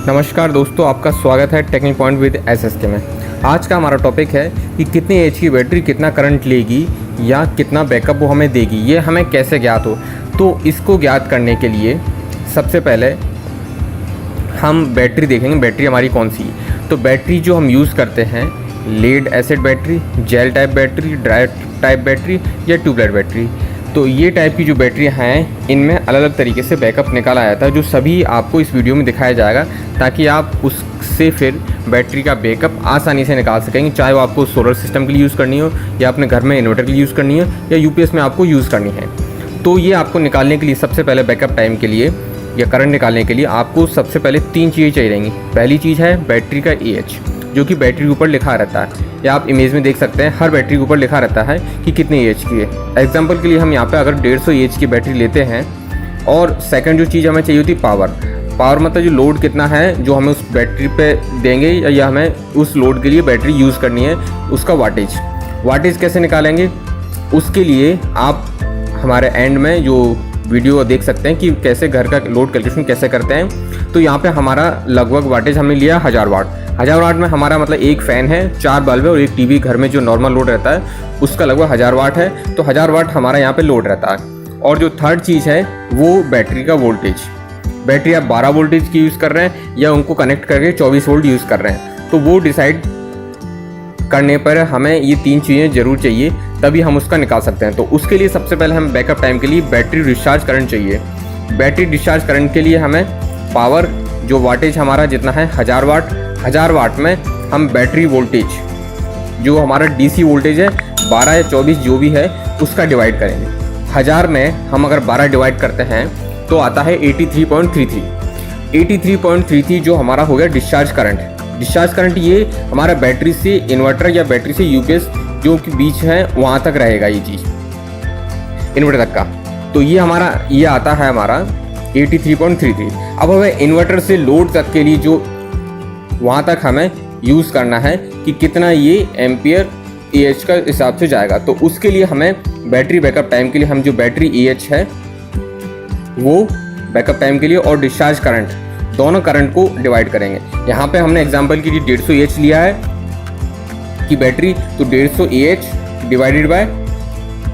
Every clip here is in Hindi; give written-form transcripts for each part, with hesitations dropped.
नमस्कार दोस्तों, आपका स्वागत है टेक्निक पॉइंट विद SSK में। आज का हमारा टॉपिक है कि कितनी एच की बैटरी कितना करंट लेगी या कितना बैकअप वो हमें देगी, ये हमें कैसे ज्ञात हो। तो इसको ज्ञात करने के लिए सबसे पहले हम बैटरी देखेंगे, बैटरी हमारी कौन सी है। तो बैटरी जो हम यूज़ करते हैं, lead acid battery, gel type battery, dry type battery या ट्यूबलाइट बैटरी। तो ये टाइप की जो बैटरी हैं, इनमें अलग अलग तरीके से बैकअप निकाला जाता है, जो सभी आपको इस वीडियो में दिखाया जाएगा, ताकि आप उससे फिर बैटरी का बैकअप आसानी से निकाल सकेंगे। चाहे वो आपको सोलर सिस्टम के लिए यूज़ करनी हो, या अपने घर में इन्वर्टर के लिए यूज़ करनी हो, या UPS में आपको यूज़ करनी है। तो ये आपको निकालने के लिए सबसे पहले बैकअप टाइम के लिए या करंट निकालने के लिए आपको सबसे पहले 3 चीज़ें चाहिए रहेंगी। पहली चीज़ है बैटरी का AH, जो कि बैटरी के ऊपर लिखा रहता है, या आप इमेज में देख सकते हैं, हर बैटरी के ऊपर लिखा रहता है कि कितनी AH की है। एग्जांपल के लिए हम यहाँ पे अगर 150 AH की बैटरी लेते हैं। और सेकंड जो चीज़ हमें चाहिए होती है पावर मतलब जो लोड कितना है जो हमें उस बैटरी पे देंगे, या हमें उस लोड के लिए बैटरी यूज़ करनी है, उसका वाटेज कैसे निकालेंगे। उसके लिए आप हमारे एंड में जो वीडियो देख सकते हैं कि कैसे घर का लोड कैलकुलेशन कैसे करते हैं। तो यहाँ पे हमारा लगभग वाटेज हमने लिया 1000 वाट। 1000 वाट में हमारा मतलब एक फ़ैन है, 4 बल्ब है और एक टीवी घर में जो नॉर्मल लोड रहता है उसका लगभग 1000 वाट है। तो 1000 वाट हमारा यहाँ पे लोड रहता है। और जो थर्ड चीज़ है वो बैटरी का वोल्टेज। बैटरी आप 12 वोल्टेज की यूज़ कर रहे हैं या उनको कनेक्ट करके 24 वोल्ट यूज़ कर रहे हैं, तो वो डिसाइड करने पर हमें ये 3 चीज़ें ज़रूर चाहिए, तभी हम उसका निकाल सकते हैं। तो उसके लिए सबसे पहले हम बैकअप टाइम के लिए बैटरी डिस्चार्ज करंट चाहिए। बैटरी डिस्चार्ज करंट के लिए हमें पावर, जो वाटेज हमारा जितना है 1000 वाट में हम बैटरी वोल्टेज जो हमारा DC वोल्टेज है 12 या 24 जो भी है उसका डिवाइड करेंगे। 1000 में हम अगर 12 डिवाइड करते हैं तो आता है 83.33 जो हमारा हो गया डिस्चार्ज करंट। ये हमारा बैटरी से इन्वर्टर या बैटरी से UPS जो कि बीच है वहाँ तक रहेगा, ये चीज़ इन्वर्टर तक का। तो ये आता है हमारा 83.33। अब हमें इन्वर्टर से लोड तक के लिए जो वहाँ तक हमें यूज़ करना है कि कितना ये एम्पियर AH का हिसाब से जाएगा। तो उसके लिए हमें बैटरी बैकअप टाइम के लिए हम जो बैटरी AH है वो बैकअप टाइम के लिए और डिस्चार्ज करंट दोनों करंट को डिवाइड करेंगे। यहाँ पे हमने एग्जांपल के लिए 150 AH लिया है कि बैटरी, तो 150 AH डिवाइडेड बाय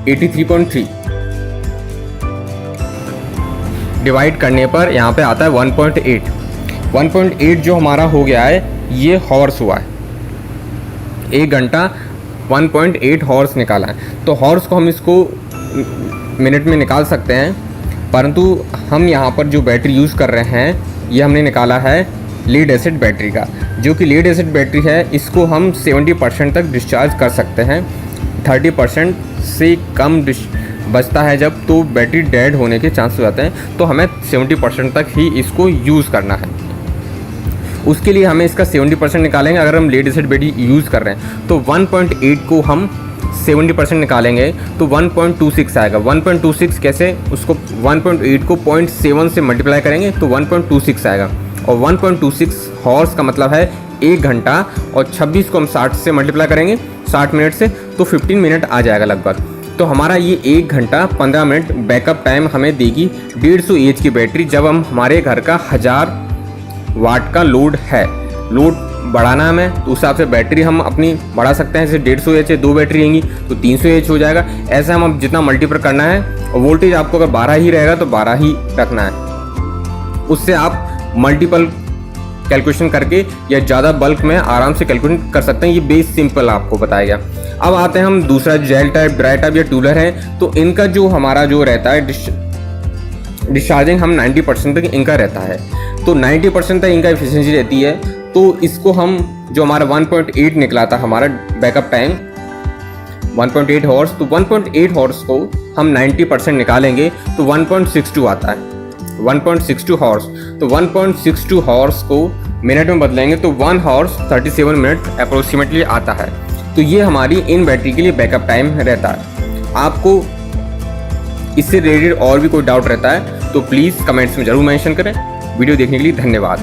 83.3 डिवाइड करने पर यहाँ पे आता है 1.8 जो हमारा हो गया है, ये हॉर्स हुआ है। 1 घंटा 1.8 हॉर्स निकाला है। तो हॉर्स को हम इसको मिनट में निकाल सकते हैं, परंतु हम यहाँ पर जो बैटरी यूज़ कर रहे हैं ये हमने निकाला है लीड एसिड बैटरी का। जो कि लीड एसिड बैटरी है, इसको हम 70% तक डिस्चार्ज कर सकते हैं। 30% से कम बचता है जब, तो बैटरी डेड होने के चांस हो जाते हैं। तो हमें 70% तक ही इसको यूज़ करना है। उसके लिए हमें इसका 70% निकालेंगे। अगर हम लीड एसिड बैटरी यूज़ कर रहे हैं तो 1.8 को हम 70% निकालेंगे तो 1.26 आएगा। 1.26 कैसे, उसको 1.8 को 0.7 से मल्टीप्लाई करेंगे तो 1.26 आएगा। और 1.26 हॉर्स का मतलब है 1 घंटा, और 26 को हम 60 से मल्टीप्लाई करेंगे 60 मिनट से, तो 15 मिनट आ जाएगा लगभग। तो हमारा ये 1 घंटा 15 मिनट बैकअप टाइम हमें देगी 150 AH की बैटरी, जब हम हमारे घर का 1000 वाट का लोड है। लोड बढ़ाना हमें, तो उस हिसाब से बैटरी हम अपनी बढ़ा सकते हैं। जैसे 150 AH है, 2 बैटरी रहेंगी तो 300 AH हो जाएगा। ऐसा हम अब जितना मल्टीपल करना है, और वोल्टेज आपको अगर 12 ही रहेगा तो 12 ही रखना है। उससे आप मल्टीपल कैलकुलेशन करके या ज़्यादा बल्क में आराम से कैलकुलेशन कर सकते हैं। ये बेस सिंपल आपको बताया गया। अब आते हैं हम दूसरा, जेल टाइप, ड्राई टाइप या ट्यूबलर है। तो इनका जो हमारा जो रहता है डिस्चार्जिंग, हम 90% तक इनका रहता है। तो 90% तक इनका एफिशिएंसी रहती है। तो इसको हम जो हमारा 1.8 निकला था हमारा बैकअप टाइम 1.8 हॉर्स, तो 1.8 हॉर्स को हम 90% निकालेंगे तो 1.62 आता है। 1.62 हॉर्स, तो 1.62 हॉर्स को मिनट में बदलेंगे तो 1 हॉर्स 37 मिनट अप्रोक्सीमेटली आता है। तो ये हमारी इन बैटरी के लिए बैकअप टाइम रहता है। आपको इससे रिलेटेड और भी कोई डाउट रहता है तो प्लीज़ कमेंट्स में ज़रूर मेंशन करें। वीडियो देखने के लिए धन्यवाद।